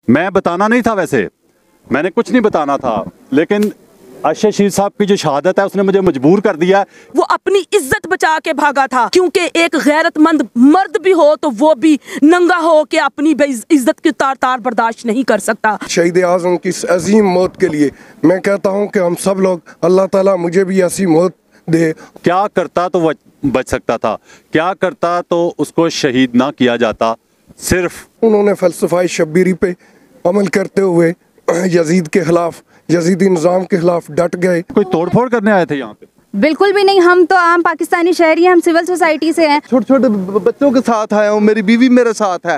मैं बताना नहीं था, वैसे मैंने कुछ नहीं बताना था, लेकिन अरशद शरीफ साहब की जो शहादत है उसने मुझे मजबूर कर दिया। वो अपनी इज्जत बचा के भागा था, क्योंकि एक गैरतमंद मर्द भी हो तो वो भी नंगा हो के अपनी इज्जत की तार तार बर्दाश्त नहीं कर सकता। शहीद आज़म की इस अजीम मौत के लिए मैं कहता हूँ कि हम सब लोग, अल्लाह ताला मुझे भी ऐसी मौत दे। क्या करता तो वो बच सकता था, क्या करता तो उसको शहीद ना किया जाता। सिर्फ उन्होंने फ़लसफ़ाए शब्बीरी पे अमल करते हुए यजीद के खिलाफ, यजीदी निज़ाम के खिलाफ डट गए। कोई तोड़फोड़ करने आए थे यहाँ पे? बिल्कुल भी नहीं, हम तो आम पाकिस्तानी शहरी हैं, हम सिविल सोसाइटी से हैं। छोटे छोटे बच्चों के साथ आया हूँ, मेरी बीवी मेरे साथ है,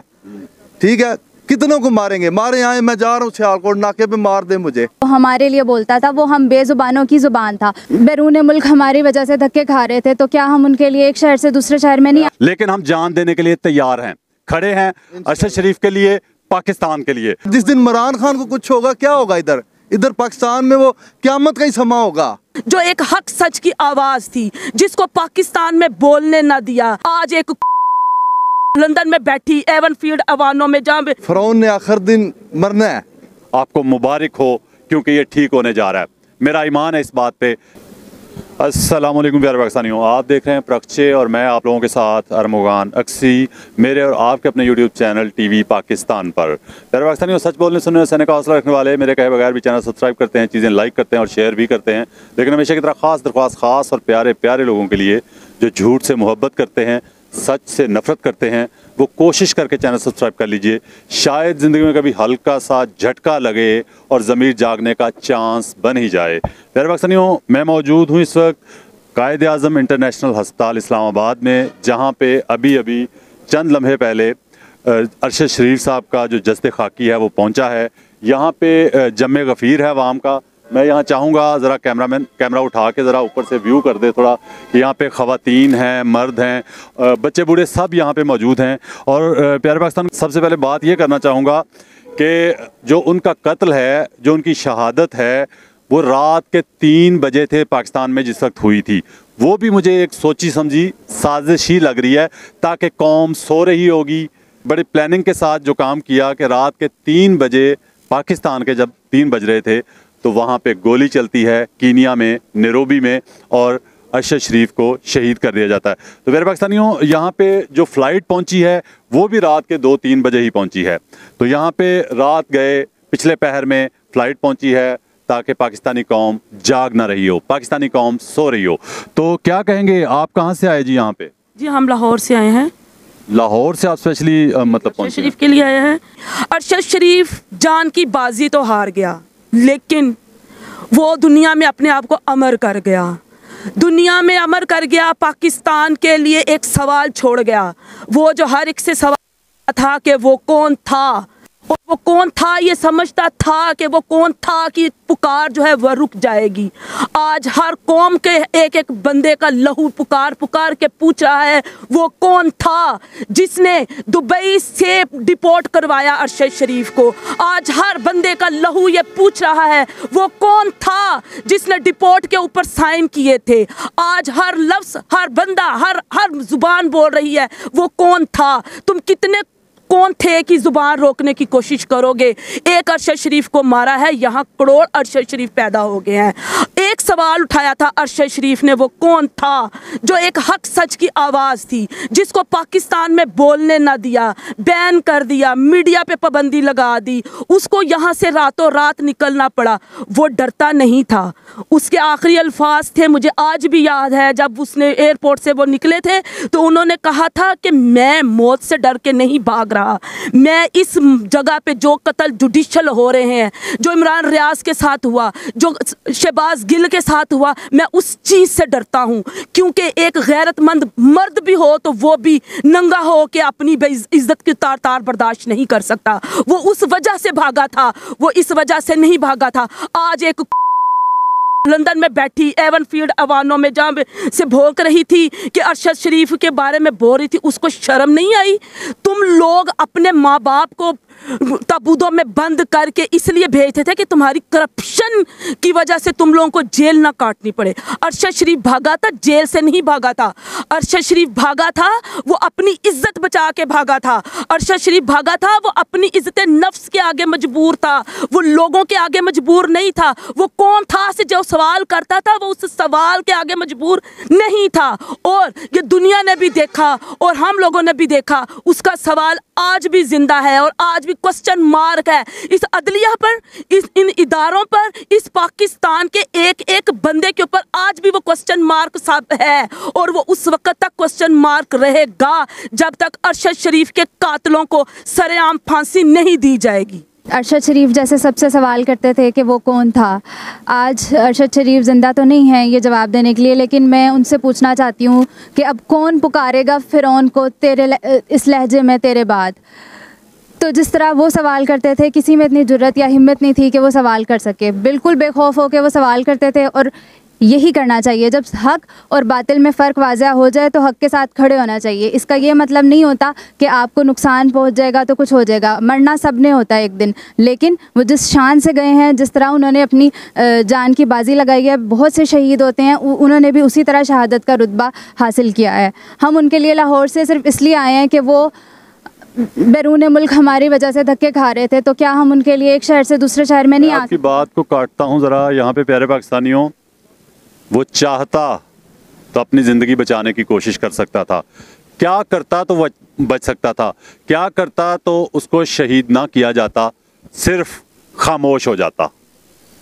ठीक है, कितनों को मारेंगे, मारे आए, मैं जा रहा हूँ सियालकोट, नाके पे मार दे मुझे। वो हमारे लिए बोलता था, वो हम बेजुबानों की जुबान था। बैरून मुल्क हमारी वजह से धक्के खा रहे थे, तो क्या हम उनके लिए एक शहर से दूसरे शहर में नहीं? लेकिन हम जान देने के लिए तैयार हैं, खड़े हैं अरशद शरीफ के लिए, पाकिस्तान के लिए। जिस दिन इमरान खान को कुछ होगा, क्या होगा इधर पाकिस्तान में, वो क़यामत का ही समा होगा। जो एक हक सच की आवाज थी, जिसको पाकिस्तान में बोलने न दिया, आज एक लंदन में बैठी एवन फील्ड अवानों में, जहाँ पे फ़िरौन ने आखिर दिन मरना है। आपको मुबारक हो, क्योंकि ये ठीक होने जा रहा है, मेरा ईमान है इस बात पे। अस्सलाम वालेकुम प्यारे पाकिस्तानियों, आप देख रहे हैं प्रक्षे और मैं आप लोगों के साथ अरमुगान अक्सी, मेरे और आपके अपने यूट्यूब चैनल टीवी पाकिस्तान पर। प्यारे पाकिस्तानियों, सच बोलने सुनने सहने का हौसला रखने वाले मेरे कहे बगैर भी चैनल सब्सक्राइब करते हैं, चीज़ें लाइक करते हैं और शेयर भी करते हैं। लेकिन हमेशा की तरह ख़ास दरख्वास्त, ख़ास और प्यारे प्यारे लोगों के लिए जो झूठ से मोहब्बत करते हैं, सच से नफ़रत करते हैं, वो कोशिश करके चैनल सब्सक्राइब कर लीजिए। शायद ज़िंदगी में कभी हल्का सा झटका लगे और ज़मीर जागने का चांस बन ही जाए। प्यारे पाकिस्तानियों, मैं मौजूद हूँ इस वक्त कायद आज़म इंटरनेशनल अस्पताल इस्लामाबाद में, जहाँ पे अभी अभी चंद लम्हे पहले अरशद शरीफ साहब का जो जस्द खाकी है वो पहुँचा है। यहाँ पे जमे गफ़ीर है अवाम का। मैं यहाँ चाहूँगा ज़रा कैमरा उठा के ज़रा ऊपर से व्यू कर दे थोड़ा, कि यहाँ पे ख़वातीन हैं, मर्द हैं, बच्चे बूढ़े सब यहाँ पे मौजूद हैं। और प्यारे पाकिस्तान, सबसे पहले बात ये करना चाहूँगा कि जो उनका कत्ल है, जो उनकी शहादत है, वो रात के 3 बजे थे पाकिस्तान में जिस वक्त हुई थी। वो भी मुझे एक सोची समझी साजिश ही लग रही है, ताकि कौम सो रही होगी, बड़े प्लानिंग के साथ जो काम किया कि रात के 3 बजे पाकिस्तान के जब 3 बज रहे थे तो वहाँ पे गोली चलती है कीनिया में, नैरोबी में, और अरशद शरीफ को शहीद कर दिया जाता है। तो मेरे पाकिस्तानियों, यहाँ पे जो फ़्लाइट पहुँची है वो भी रात के 2-3 बजे ही पहुँची है। तो यहाँ पे रात गए, पिछले पहर में फ़्लाइट पहुँची है, ताकि पाकिस्तानी कौम जाग ना रही हो, पाकिस्तानी कौम सो रही हो। तो क्या कहेंगे, आप कहाँ से आए जी यहाँ पे? जी हम लाहौर से आए हैं। लाहौर से आप स्पेशली मतलब अरशद शरीफ के लिए आए हैं। अरशद शरीफ जान की बाजी तो हार गया, लेकिन वो दुनिया में अपने आप को अमर कर गया, दुनिया में अमर कर गया। पाकिस्तान के लिए एक सवाल छोड़ गया, वो जो हर एक से सवाल था कि वो कौन था, और वो कौन था ये समझता था कि वो कौन था कि पुकार जो है वह रुक जाएगी। आज हर कौम के एक एक बंदे का लहू पुकार पुकार के पूछ रहा है, वो कौन था जिसने दुबई से डिपोर्ट करवाया अरशद शरीफ को। आज हर बंदे का लहू ये पूछ रहा है, वो कौन था जिसने डिपोर्ट के ऊपर साइन किए थे। आज हर लफ्ज़, हर बंदा, हर जुबान बोल रही है, वो कौन था। तुम कितने कौन थे कि जुबान रोकने की कोशिश करोगे। एक अरशद शरीफ को मारा है, यहाँ करोड़ अरशद शरीफ पैदा हो गए हैं। एक सवाल उठाया था अरशद शरीफ ने, वो कौन था जो एक हक सच की आवाज़ थी, जिसको पाकिस्तान में बोलने ना दिया, बैन कर दिया, मीडिया पे पाबंदी लगा दी, उसको यहाँ से रातों रात निकलना पड़ा। वो डरता नहीं था। उसके आखिरी अल्फाज थे, मुझे आज भी याद है, जब उसने एयरपोर्ट से वो निकले थे तो उन्होंने कहा था कि मैं मौत से डर के नहीं भाग रहा, मैं इस जगह पे जो कत्ल जुडिशल हो रहे हैं, जो इमरान रियाज के साथ हुआ, जो शहबाज गिल के साथ हुआ, मैं उस चीज़ से डरता हूँ। क्योंकि एक गैरतमंद मर्द भी हो तो वो भी नंगा हो के अपनी इज्जत की तार तार बर्दाश्त नहीं कर सकता। वो उस वजह से भागा था, वो इस वजह से नहीं भागा था। आज एक लंदन में बैठी एवन फील्ड अवानों में, जहाँ से भोंक रही थी कि अरशद शरीफ के बारे में बोल रही थी, उसको शर्म नहीं आई। तुम लोग अपने माँ बाप को ताबूतों में बंद करके इसलिए भेजते थे कि तुम्हारी करप्शन की वजह से तुम लोगों को जेल ना काटनी पड़े। अरशद शरीफ भागा था, जेल से नहीं भागा था। अरशद शरीफ भागा था, वो अपनी इज्जत बचा के भागा था। अरशद शरीफ भागा था, वो अपनी इज्जत नफ्स के आगे मजबूर था, वो लोगों के आगे मजबूर नहीं था। वो कौन था से जो सवाल करता था, वो उस सवाल के आगे मजबूर नहीं था। और ये दुनिया ने भी देखा और हम लोगों ने भी देखा, उसका सवाल आज भी जिंदा है और आज भी क्वेश्चन मार्क है इस अदलिया पर, इन इदारों पर, इस पाकिस्तान के एक एक बंदे के ऊपर आज भी वो क्वेश्चन मार्क सब है। और वो उस वक्त तक क्वेश्चन मार्क रहेगा जब तक अरशद शरीफ के कातिलों को सरेआम फांसी नहीं दी जाएगी। अरशद शरीफ जैसे सबसे सवाल करते थे कि वो कौन था, आज अरशद शरीफ ज़िंदा तो नहीं है ये जवाब देने के लिए, लेकिन मैं उनसे पूछना चाहती हूँ कि अब कौन पुकारेगा फ़िरौन को इस लहजे में तेरे बाद। तो जिस तरह वो सवाल करते थे, किसी में इतनी जुर्रत या हिम्मत नहीं थी कि वो सवाल कर सके। बिल्कुल बेखौफ हो के वो सवाल करते थे और यही करना चाहिए। जब हक और बातिल में फ़र्क वाज़ह हो जाए तो हक के साथ खड़े होना चाहिए। इसका ये मतलब नहीं होता कि आपको नुकसान पहुंच जाएगा तो कुछ हो जाएगा, मरना सब ने होता है एक दिन। लेकिन वो जिस शान से गए हैं, जिस तरह उन्होंने अपनी जान की बाजी लगाई है, बहुत से शहीद होते हैं, उन्होंने भी उसी तरह शहादत का रुतबा हासिल किया है। हम उनके लिए लाहौर से सिर्फ इसलिए आए हैं कि वो बैरून मुल्क हमारी वजह से धक्के खा रहे थे, तो क्या हम उनके लिए एक शहर से दूसरे शहर में नहीं आ आपकी बात को काटता हूँ ज़रा यहाँ पे। प्यारे पाकिस्तानियों, वो चाहता तो अपनी ज़िंदगी बचाने की कोशिश कर सकता था, क्या करता तो वह बच सकता था, क्या करता तो उसको शहीद ना किया जाता, सिर्फ खामोश हो जाता,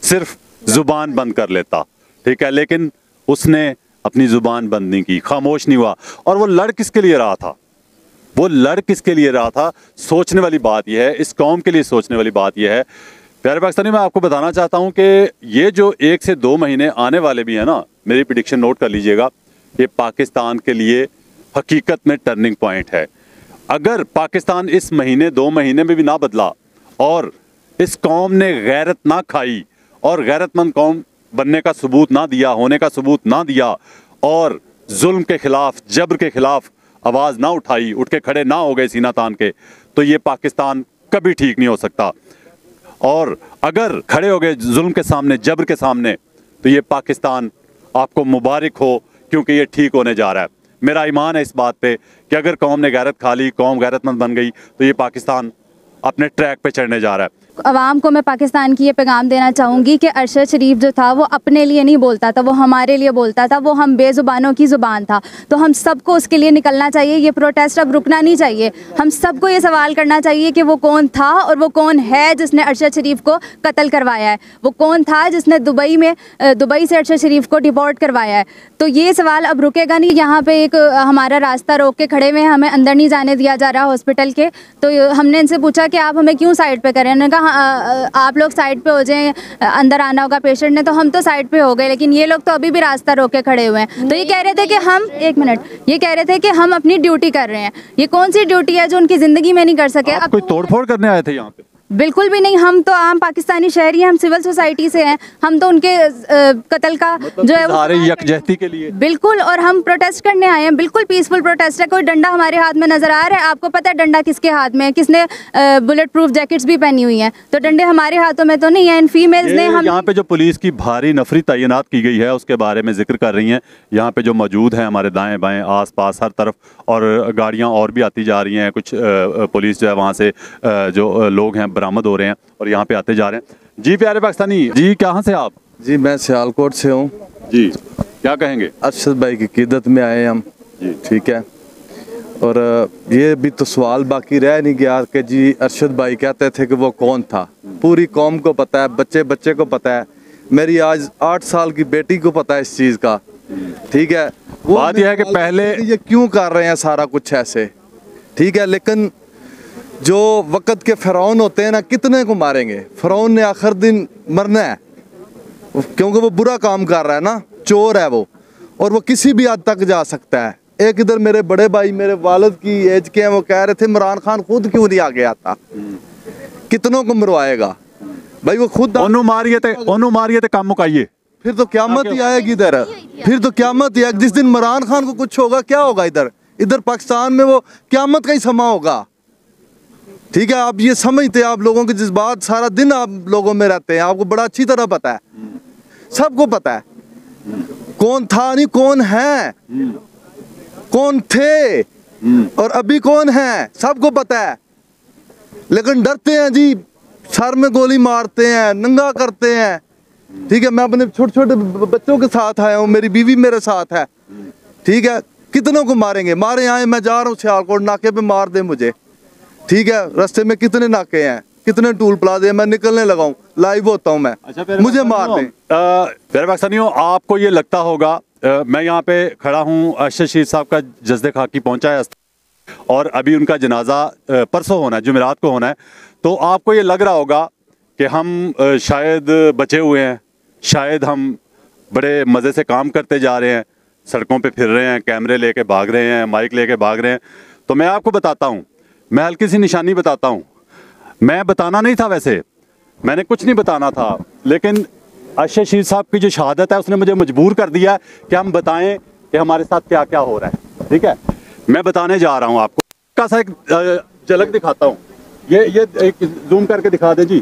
सिर्फ ज़ुबान बंद कर लेता, ठीक है। लेकिन उसने अपनी ज़ुबान बंद नहीं की, खामोश नहीं हुआ। और वो लड़ किसके लिए रहा था, वो लड़ किसके लिए रहा था, सोचने वाली बात यह है, इस कौम के लिए सोचने वाली बात यह है। प्यारे पाकिस्तानी, मैं आपको बताना चाहता हूं कि ये जो 1 से 2 महीने आने वाले भी हैं ना, मेरी प्रेडिक्शन नोट कर लीजिएगा, ये पाकिस्तान के लिए हकीकत में टर्निंग पॉइंट है। अगर पाकिस्तान इस महीने 2 महीने में भी ना बदला और इस कौम ने गैरत ना खाई और गैरतमंद कौम बनने का सबूत ना दिया, होने का सबूत ना दिया, और जुल्म के खिलाफ, जबर के खिलाफ आवाज़ ना उठाई, उठ के खड़े ना हो गए सीना तान के, तो ये पाकिस्तान कभी ठीक नहीं हो सकता। और अगर खड़े हो गए जुल्म के सामने, जबर के सामने, तो ये पाकिस्तान आपको मुबारक हो, क्योंकि ये ठीक होने जा रहा है। मेरा ईमान है इस बात पे कि अगर कौम ने गैरत खा ली, कौम गैरतमंद बन गई, तो ये पाकिस्तान अपने ट्रैक पे चढ़ने जा रहा है। अवाम को मैं पाकिस्तान की ये पैगाम देना चाहूँगी कि अरशद शरीफ जो था वो अपने लिए नहीं बोलता था, वो हमारे लिए बोलता था, वो हम बेज़ुबानों की ज़ुबान था। तो हम सबको उसके लिए निकलना चाहिए। ये प्रोटेस्ट अब रुकना नहीं चाहिए। हम सबको ये सवाल करना चाहिए कि वो कौन था और वो कौन है जिसने अरशद शरीफ को कत्ल करवाया है, वो कौन था जिसने दुबई से अरशद शरीफ को डिपोर्ट करवाया है। तो ये सवाल अब रुकेगा नहीं। यहाँ पे एक हमारा रास्ता रोक के खड़े हुए हैं, हमें अंदर नहीं जाने दिया जा रहा हॉस्पिटल के। तो हमने इनसे पूछा कि आप हमें क्यों साइड पे करें, उन्होंने कहा आप लोग साइड पे हो जाएं, अंदर आना होगा पेशेंट ने। तो हम तो साइड पे हो गए, लेकिन ये लोग तो अभी भी रास्ता रोक के खड़े हुए हैं। तो ये कह रहे थे कि हम ये कह रहे थे कि हम अपनी ड्यूटी कर रहे हैं। ये कौन सी ड्यूटी है जो उनकी ज़िंदगी में नहीं कर सके? आप कोई तोड़फोड़ करने आए थे यहाँ पे? बिल्कुल भी नहीं। हम तो आम पाकिस्तानी शहरी हैं, हम सिविल सोसाइटी से हैं। हम तो उनके कत्ल का जो है वो यकजहती के लिए बिल्कुल, और हम प्रोटेस्ट करने आए हैं। बिल्कुल पीसफुल प्रोटेस्ट है। कोई डंडा हमारे हाथ में नजर आ रहा है? आपको पता है डंडा किसके हाथ में है? किसने बुलेट प्रूफ जैकेट्स भी पहनी हुई हैं, तो डंडे हमारे हाथों में तो नहीं है। इन फीमेल्स ने हम यहाँ पे जो पुलिस की भारी नफरी तैनात की गई है उसके बारे में जिक्र कर रही हैं। यहाँ पे जो मौजूद हैं हमारे दाएं बाएं आस पास हर तरफ, और गाड़ियाँ और भी आती जा रही हैं। कुछ पुलिस जो है वहाँ से जो लोग हैं बरामद हो रहे हैं और यहाँ पे आते जा रहे हैं। जी प्यारे पाकिस्तानी जी, कहाँ से आप? जी मैं सियालकोट से हूँ। जी क्या कहेंगे? अरशद भाई की क़ीदत में आए हम जी, ठीक है। और ये भी तो सवाल बाकी रह नहीं गया कि जी अरशद भाई कहते थे कि वो कौन था। पूरी कौम को पता है, बच्चे बच्चे को पता है, मेरी आज 8 साल की बेटी को पता है इस चीज़ का, ठीक है। वो बात यह है कि पहले ये क्यों कर रहे हैं सारा कुछ ऐसे, ठीक है। लेकिन जो वक़्त के फ़िरौन होते हैं ना, कितने को मारेंगे? फ़िरौन ने आखिर दिन मरना है, क्योंकि वो बुरा काम कर रहा है ना, चोर है वो, और वो किसी भी हद तक जा सकता है। एक इधर मेरे बड़े भाई मेरे वालिद की एज के हैं, वो कह रहे थे इमरान खान खुद क्यों नहीं आगे आता, कितनों को मरवाएगा भाई? वो खुद ओनू मारिए थे काम मुकाइए, फिर तो क़यामत ही आएगी इधर। फिर तो क़यामत ही आएगी जिस दिन इमरान खान को कुछ होगा। क्या होगा इधर पाकिस्तान में? वो क़यामत का ही समा होगा। ठीक है, आप ये समझते हैं, आप लोगों के जज्बात सारा दिन आप लोगों में रहते हैं, आपको बड़ा अच्छी तरह पता है, सबको पता है कौन था नहीं कौन है, कौन थे और अभी कौन है, सबको पता है। लेकिन डरते हैं जी, सर में गोली मारते हैं, नंगा करते हैं। ठीक है, मैं अपने छोटे छोटे बच्चों के साथ आया हूँ, मेरी बीवी मेरे साथ है। ठीक है, कितनों को मारेंगे, मारे आए, मैं जा रहा हूँ सियालकोट, नाके पे मार दे मुझे। ठीक है, रास्ते में कितने नाके हैं, कितने टूल प्लाजे, मैं निकलने लगा हूँ, लाइव होता हूँ मैं। अच्छा, मुझे मार दें। प्यारे पाकिस्तानियों, आपको ये लगता होगा, मैं यहाँ पे खड़ा हूँ, अरशद शरीफ साहब का जज्दे खाकी पहुँचा है और अभी उनका जनाजा परसों होना है, जुमेरात को होना है। तो आपको ये लग रहा होगा कि हम शायद बचे हुए हैं, शायद हम बड़े मज़े से काम करते जा रहे हैं, सड़कों पे फिर रहे हैं, कैमरे लेके भाग रहे हैं, माइक लेके भाग रहे हैं। तो मैं आपको बताता हूँ, मैं हल्की सी निशानी बताता हूँ। मैं बताना नहीं था, वैसे मैंने कुछ नहीं बताना था, लेकिन अरशद शरीफ साहब की जो शहादत है उसने मुझे मजबूर कर दिया कि हम बताएं कि हमारे साथ क्या क्या हो रहा है। ठीक है, मैं बताने जा रहा हूँ आपको, का सा एक झलक दिखाता हूँ। ये एक जूम करके दिखा दे जी,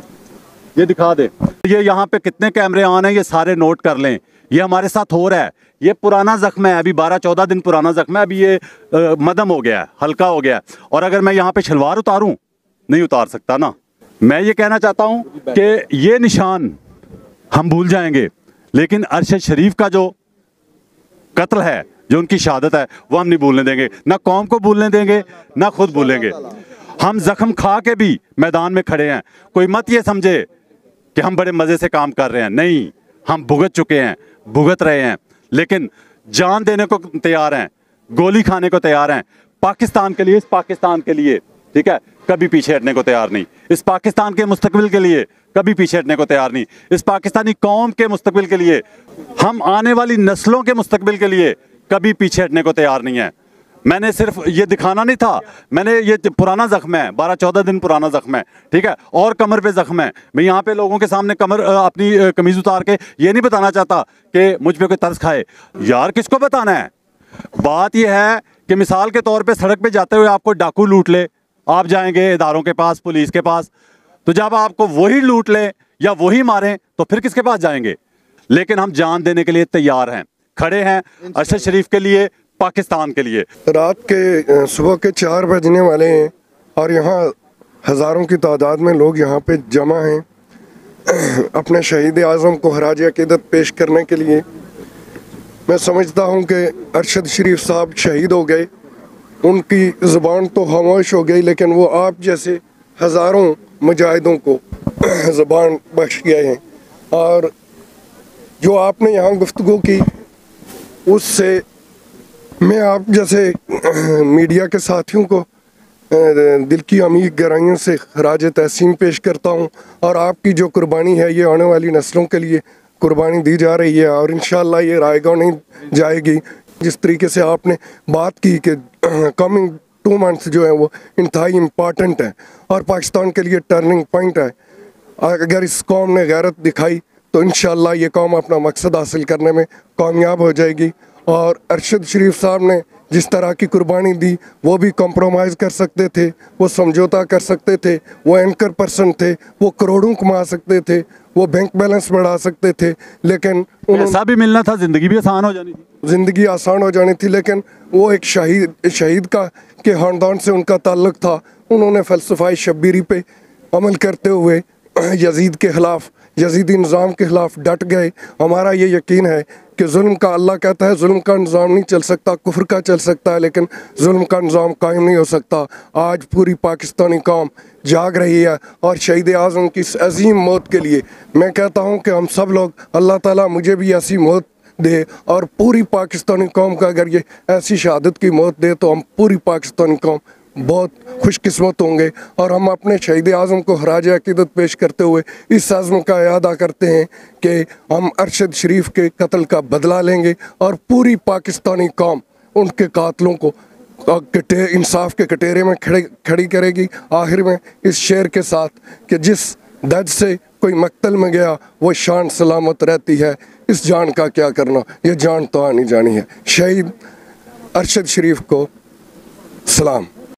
ये दिखा दे। ये यहाँ पे कितने कैमरे ऑन हैं, ये सारे नोट कर लें। ये हमारे साथ हो रहा है, ये पुराना जख्म है, अभी 12-14 दिन पुराना जख्म है, अभी ये मदम हो गया है, हल्का हो गया है। और अगर मैं यहाँ पे शलवार उतारूं, नहीं उतार सकता ना। मैं ये कहना चाहता हूँ कि ये निशान हम भूल जाएंगे, लेकिन अरशद शरीफ का जो कत्ल है, जो उनकी शहादत है, वो हम नहीं भूलने देंगे। ना कौम को भूलने देंगे, ना खुद भूलेंगे। हम जख्म खा के भी मैदान में खड़े हैं। कोई मत ये समझे कि हम बड़े मज़े से काम कर रहे हैं, नहीं, हम भुगत चुके हैं, भुगत रहे हैं, लेकिन जान देने को तैयार हैं, गोली खाने को तैयार हैं, पाकिस्तान के लिए, इस पाकिस्तान के लिए। ठीक है, कभी पीछे हटने को तैयार नहीं, इस पाकिस्तान के मुस्तकबिल के लिए कभी पीछे हटने को तैयार नहीं, इस पाकिस्तानी कौम के मुस्तकबिल के लिए, हम आने वाली नस्लों के मुस्तकबिल के लिए कभी पीछे हटने को तैयार नहीं है। मैंने सिर्फ ये दिखाना नहीं था, मैंने ये पुराना जख्म है, 12-14 दिन पुराना जख्म है। ठीक है, और कमर पे जख्म है। मैं यहाँ पे लोगों के सामने कमर अपनी कमीज उतार के ये नहीं बताना चाहता कि मुझ पे कोई तरस खाए, यार किसको बताना है। बात यह है कि मिसाल के तौर पे सड़क पे जाते हुए आपको डाकू लूट ले, आप जाएंगे इदारों के पास, पुलिस के पास, तो जब आपको वही लूट ले या वही मारें तो फिर किसके पास जाएंगे। लेकिन हम जान देने के लिए तैयार हैं, खड़े हैं अरशद शरीफ के लिए, पाकिस्तान के लिए। रात के सुबह के 4 बजने वाले हैं और यहाँ हज़ारों की तादाद में लोग यहाँ पे जमा हैं अपने शहीद आज़म को खराज अक़ीदत पेश करने के लिए। मैं समझता हूँ कि अरशद शरीफ साहब शहीद हो गए, उनकी ज़ुबान तो खामोश हो गई, लेकिन वो आप जैसे हज़ारों मुजाहिदों को ज़ुबान बख्श गए हैं। और जो आपने यहाँ गुफ्तगू की, उससे मैं आप जैसे मीडिया के साथियों को दिल की अमीर गहराइयों से खराज तहसीन पेश करता हूँ। और आपकी जो कुर्बानी है, ये आने वाली नस्लों के लिए कुर्बानी दी जा रही है और इंशाअल्लाह ये रायगा नहीं जाएगी। जिस तरीके से आपने बात की कि कमिंग 2 मंथ्स जो है वो इंतहाई इम्पॉर्टेंट है और पाकिस्तान के लिए टर्निंग पॉइंट है। अगर इस कौम ने गैरत दिखाई तो इंशाअल्लाह ये कौम अपना मकसद हासिल करने में कामयाब हो जाएगी। और अरशद शरीफ साहब ने जिस तरह की कुर्बानी दी, वो भी कॉम्प्रोमाइज़ कर सकते थे, वो समझौता कर सकते थे, वो एंकर पर्सन थे, वो करोड़ों कमा सकते थे, वो बैंक बैलेंस बढ़ा सकते थे, लेकिन पैसा भी मिलना था, ज़िंदगी भी आसान हो जानी थी, ज़िंदगी आसान हो जानी थी। लेकिन वो एक शहीद के ख़ानदान से उनका ताल्लुक़ था। उन्होंने फ़लसफ़ाए शब्बीरी पे अमल करते हुए यजीद के ख़िलाफ़, यजीदी निज़ाम के ख़िलाफ़ डट गए। हमारा ये यकीन है कि जुल्म का, अल्लाह कहता है जुल्म का निज़ाम नहीं चल सकता, कुफ्र का चल सकता है, लेकिन जुल्म का निज़ाम कायम नहीं हो सकता। आज पूरी पाकिस्तानी कौम जाग रही है और शहीद आज़म की इस अजीम मौत के लिए मैं कहता हूँ कि हम सब लोग, अल्लाह ताला मुझे भी ऐसी मौत दे और पूरी पाकिस्तानी कौम का अगर ये ऐसी शहादत की मौत दे तो हम पूरी पाकिस्तानी कौम बहुत खुशकिस्मत होंगे। और हम अपने शहीद आज़म को खराज अक़ीदत पेश करते हुए इस आज़म का इरादा करते हैं कि हम अरशद शरीफ के कत्ल का बदला लेंगे और पूरी पाकिस्तानी कौम उनके कातलों को इंसाफ के कटेरे में खड़ी करेगी। आखिर में इस शेर के साथ कि जिस दर्द से कोई मक्तल में गया वो शान सलामत रहती है, इस जान का क्या करना, ये जान तो आनी जानी है। शहीद अरशद शरीफ को सलाम।